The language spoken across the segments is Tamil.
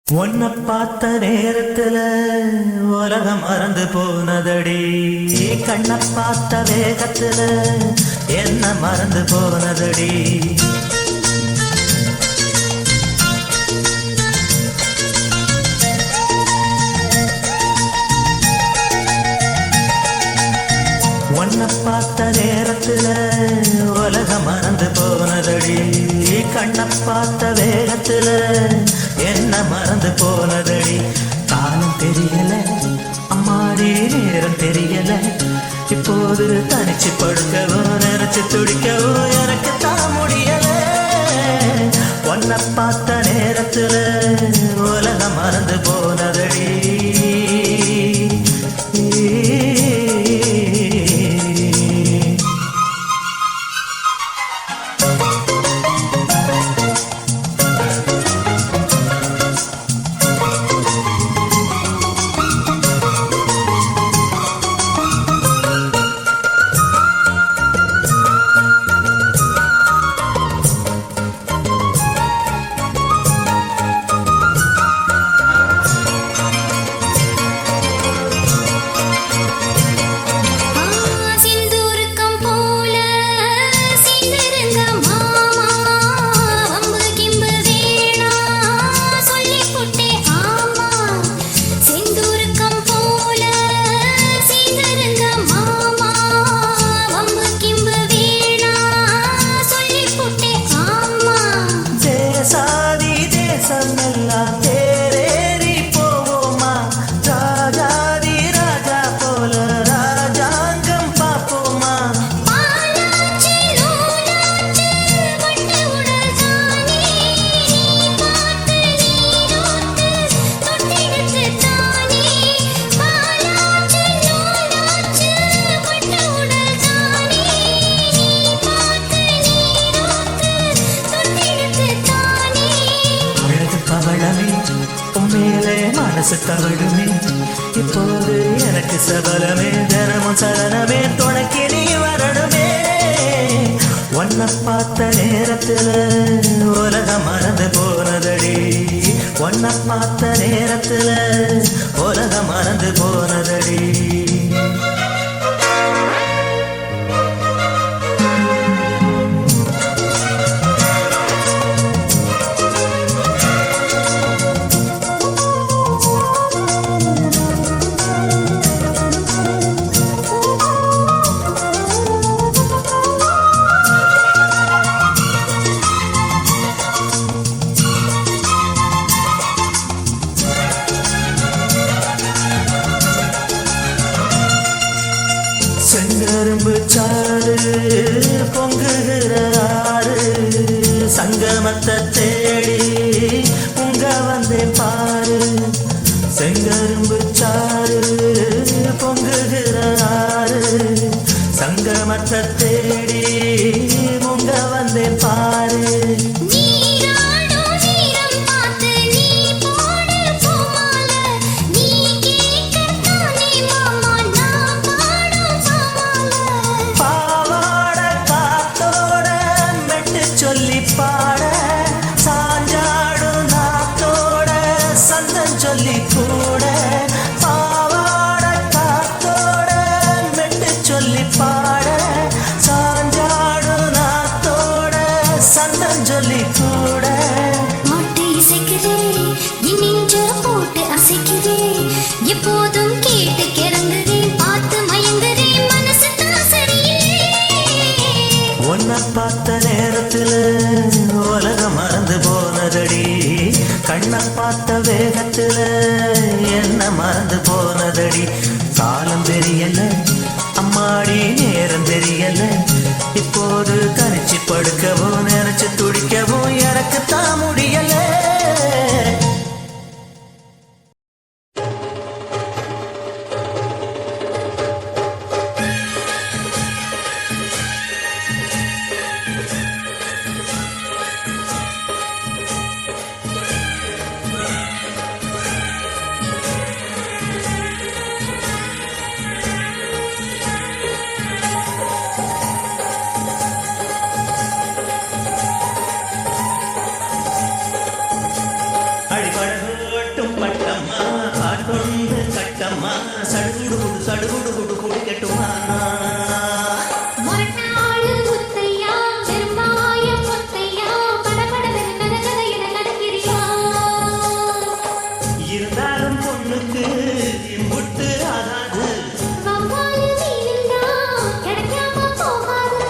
உன்னை பார்த்த நேரத்துல உலகம் மறந்து போனதடி, கண்ணை பார்த்த வேகத்துல என்ன மறந்து போனதடி. உன்னை பார்த்த நேரத்துல உலகம் மறந்து போனதடி, கண்ணை பார்த்த வேகத்துல என்ன மறந்து போனதடி. காலம் தெரியல அம்மாடி, நேரம் தெரியல, இப்போது தனிச்சு படுக்கவோ நினைச்சு துடிக்கவோ எனக்கு தான் முடியல. உன்னை பார்த்த நேரத்துல உலகம் மறந்து போனதடி. மனசு தவழுமே இப்போது எனக்கு சபலமே, தினமும் சலனமே துணைக்கு நீ வரணுமே. உன்னை பார்த்த நேரத்துல உலகம் மறந்து போனதடி, உன்னை பார்த்த நேரத்துல உலகம் மறந்து போனதடி. செங்கரும்பு சாறு பொங்குகிற ஆறு, சங்கமத்தை தேடி உங்க வந்தே பாரு. செங்கரும்பு சாறு பொங்குகிற ஆறு, சங்கமத்தை தேடி உங்க வந்தே பாரு. பாட சாஞ்சாடும் நாத்தோட சந்தம் சொல்லி கூட, பாவாட காத்தோட மெட்டு சொல்லி பாட சாஞ்சாடும் நாத்தோட சந்தம் சொல்லி கூட. மொட்டை இசைக்கிறே நெஞ்ச போட்டு அசைக்கிறே, எப்போதும் கேட்டு கிறங்குறே, பார்த்து மயங்குறே, மனசு தான் சரியில்லை. உன்னை பார்த்த நேரத்துல உலகம் மறந்து போனதடி, கண்ணை பார்த்த வேகத்துல என்ன மறந்து போனதடி. காலம் தெரியல அம்மாடி, நேரம் தெரியல, இப்போது தனிச்சு படுக்கவோ நினைச்சு துடிக்கவோ எனக்கு தான் முடியல. பட்டம்மா சடுகுடு குடிக்கட்டுமா மொரட்டாளு முத்தையா பெருமாய முத்தையா படபடவென கதகதையென நடக்கிறியா இருந்தாலும் பொண்ணுக்கு இம்புட்டு ஆகாது வவ்வாலு மீனுண்டா கிடைக்காம போகாது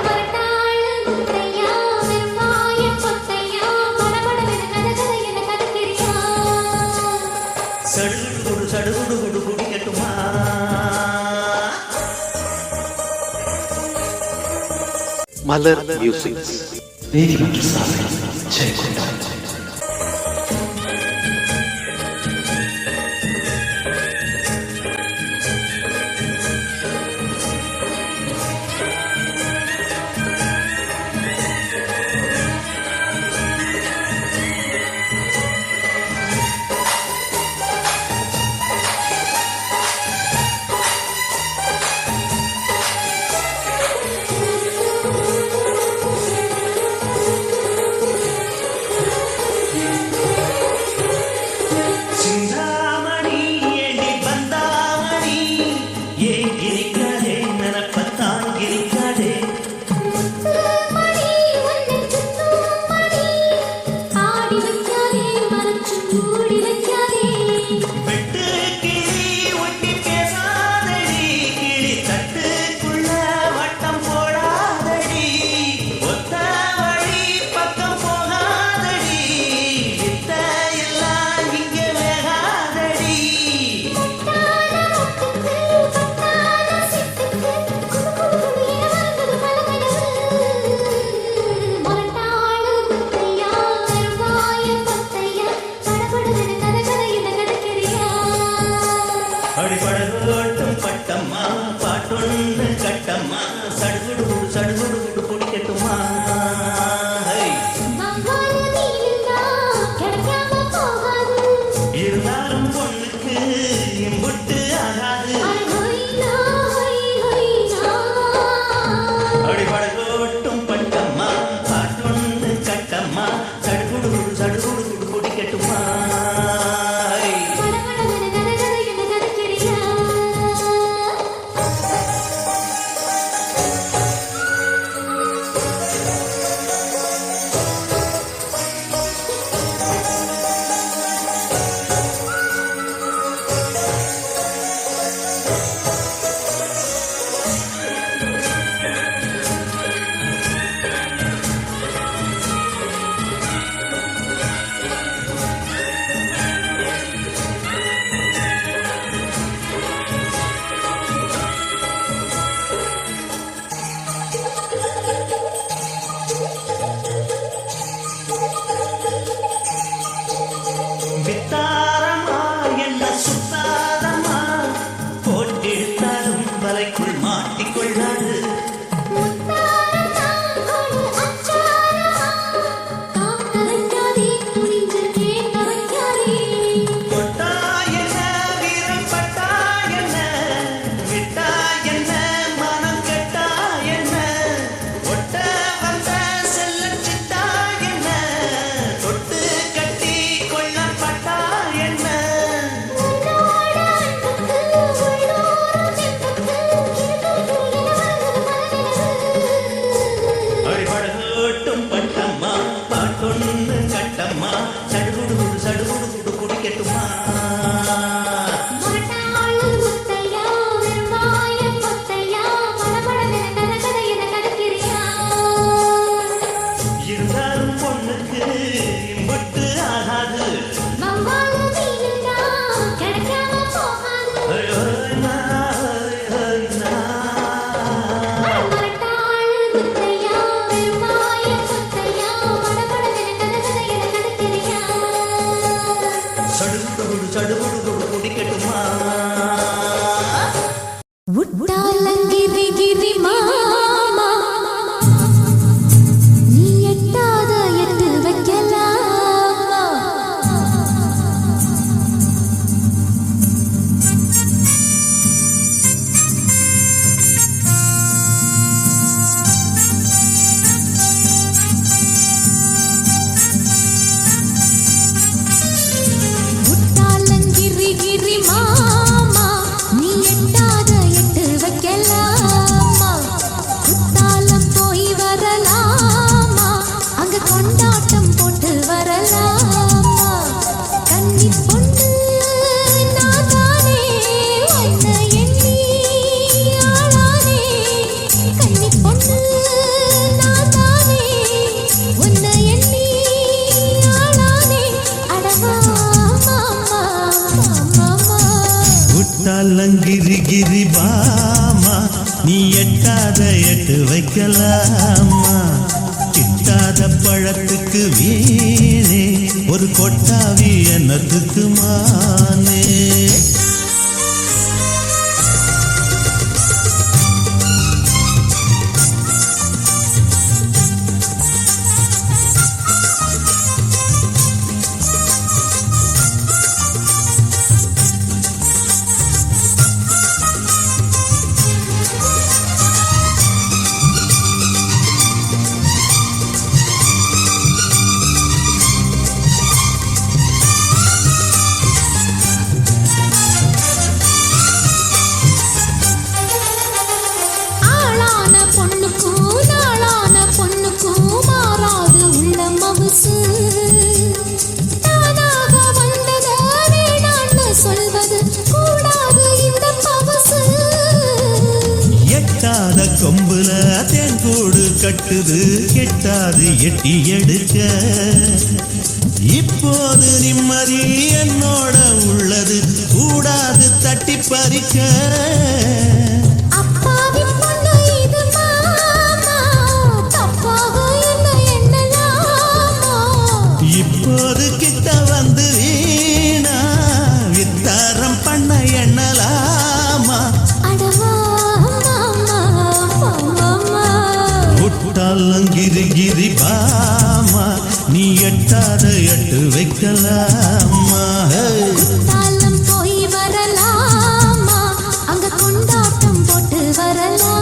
மொரட்டாளு முத்தையா பெருமாய முத்தையா படபடவென கதகதையென நடக்கிறியா சடுகுடு குடிக்கட்டுமா மலர் மியூசிக் நீதிமன்ற சாலை ஜெயகொண்டா சிந்தாமணி ஏண்டி பந்தாமணி ஏன் கிரிக்காதே நினப்பத்தான் கிரிக்காதே மணி உன்னை சுத்தும் மணி ஆடி வைக்காதே மறைச்சு மூடி வைக்காதே வெட்டு கிளி ஒட்டி பேசாதடி கிளி தட்டுக்குள்ள வட்டம் போடாதடி ஒத்த வழி பக்கம் போகாதடி வித்த எல்லாம் இங்க வேகாதடி பட்டான முத்துக்கு பட்டான சித்துக்கு குடு என வருவது பலகடவு மொரட்டாளு முத்தையா பெருமாய முத்தையா படபடவென கதகதையென நடக்கிறியா அடிபடகோட்டும் பட்டம்மா பாட்டொன்று கட்டம்மா சடுகுடு குடிக்கட்டுமா ஹை. வவ்வாலு மீனுண்டா கிடைக்காம போகாது இருந்தாலும் பொண்ணுக்கு இம்புட்டு ஆகாது ஹொய்னா ஹொய்னா அடிபடகோட்டும் பட்டம்மா பாட்டொன்று கட்டம்மா சடுகுடு குடிக்கட்டுமா ஹை. படபடவென கதகதையென நடக்கிறியா வித்தாரமா என்ன சுத்தாரமா போட்டிருந்தாலும் வலைக்குள் மாட்டிக்கொள்ளாது முத்தாரமா கொடு அச்சாரமா காக்க வைக்காதே துணிஞ்சு கேட்க வைக்காதே தொட்டா என்ன வீரம் பட்டா என்ன விட்டா என்ன மனம் கெட்டா என்ன ஒட்ட வந்த செல்லச்சி கிரி பாமா நீ எட்டாத எட்டு வைக்கலாமா கிட்டாத பழத்துக்கு வீணே ஒரு கொட்டாவி என்னத்துக்கு மானே கொம்புல தேன்கூடு கட்டுது கெட்டாது எட்டி எடுக்க இப்போது நிம்மதி என்னோட உள்ளது கூடாது தட்டி பறிக்க இப்போது கிட்ட வந்து வீணா வித்தாரம் பண்ண எண்ணலாமா கிரி கிரி பாமா நீ எட்டாத எட்டு வைக்கலாமா போய் வரலாமா அங்க கொண்டாட்டம் போட்டு வரலாமா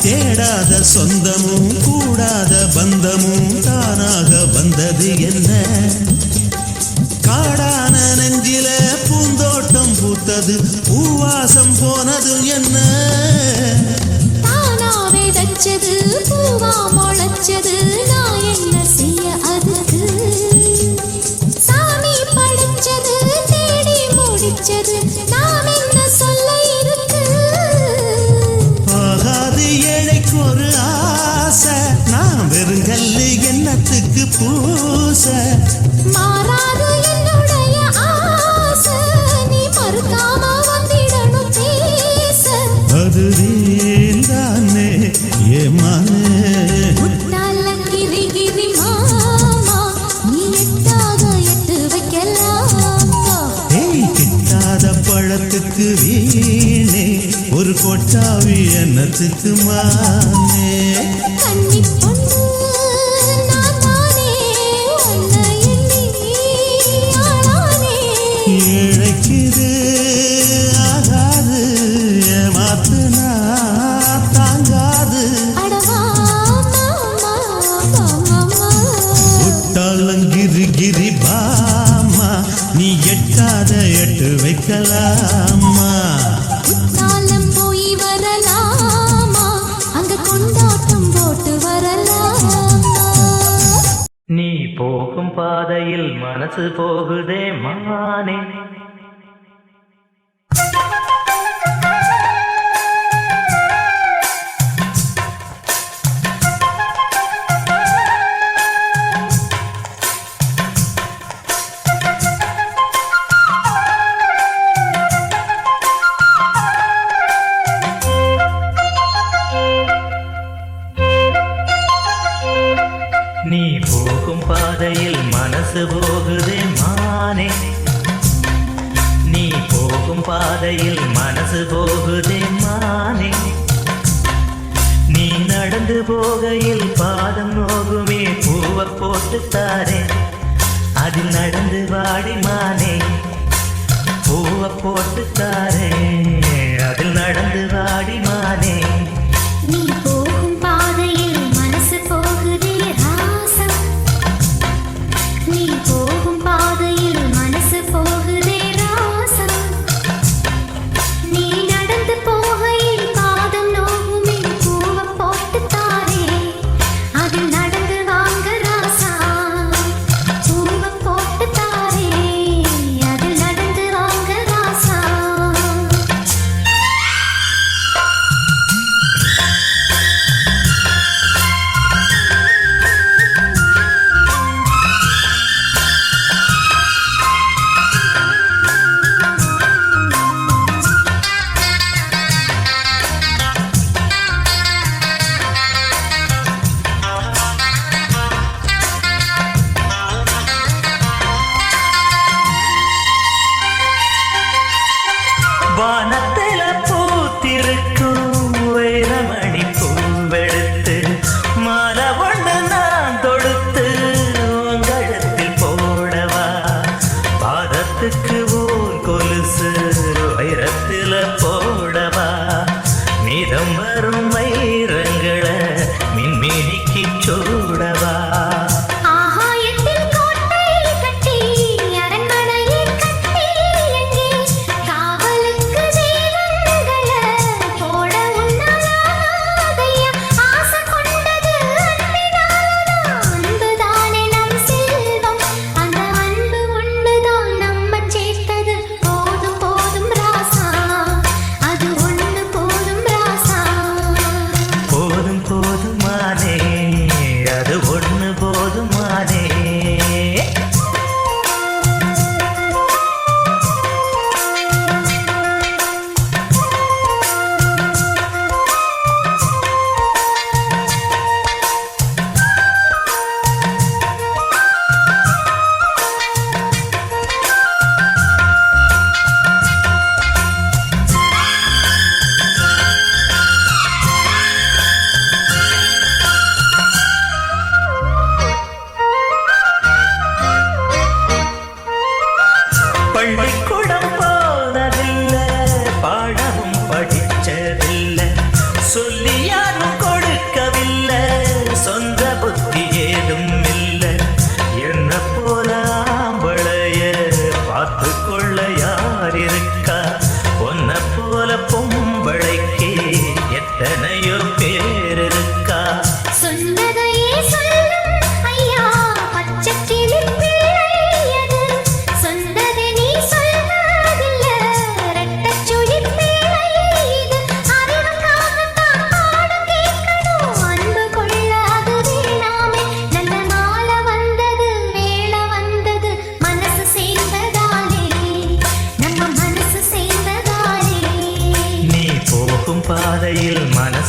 தேடாத சொந்தமும் கூடாத பந்தமும் தானாக வந்தது என்ன காடான நெஞ்சில பூந்தோட்டம் பூத்தது பூவாசம் போனது என்ன தானாவே தச்சது பூவா முளைச்சது நான் என்ன செய்ய அதுக்கு சாமி படைச்சது தேடி முடிச்சது நாம் என்ன சொல்ல இருக்கு ஏழைக்கு ஒரு ஆசை நான் வெறுங்கல்லு என்னத்துக்கு பூச மாறாது என்னுடைய ஆசை நீ மறுக்காம வந்திடணும் பேச அது தானே ஏமானே கிரி கிரி மாமா நீ எட்டாத எட்டு வைக்கலாமா கிட்டாத பழத்துக்கு வீணே ஒரு கொட்டாவி என்னத்துக்கு மானே கண்ணி பொண்ணு நான் தானே உன்னை எண்ணி ஆளானே இழைக்குது ஆகாது ஏமாத்துனா தாங்காது கிரி கிரி பாமா நீ எட்டாத எட்டு வைக்கலாமா போய் வரலாமா அங்க கொண்டாட்டம் போட்டு வரலாமா நீ போகும் பாதையில் மனசு போகுதே மானே நீ போகும் பாதையில் மனசு போகுதே மானே நீ போகும் பாதையில் மனசு போகுதே மானே நீ நடந்து போகையில் பாதம் நோகுமே பூவை போட்டு தாரே அதில் நடந்து வாடி மானே பூவை போட்டு தாரே அதில் நடந்து வாடி மானே நீ போகும் பாதையில் மனசு போகுதே ராசா நீ போகும் பாதையில் மனசு போகுதே ராசா நீ நடந்து போ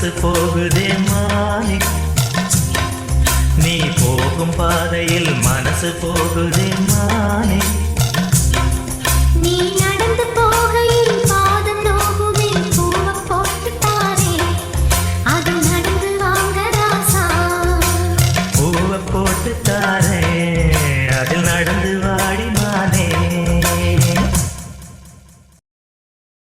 மனசு போகுதே மானே நீ போகும் பாதையில் மனசு போகுதே மானே நீ நடந்து போகையில் பாதம் நோகுமே பூவை போட்டு தாரே அது நடந்து வாங்க ராசா பூவை போட்டு தாரே அதில் நடந்து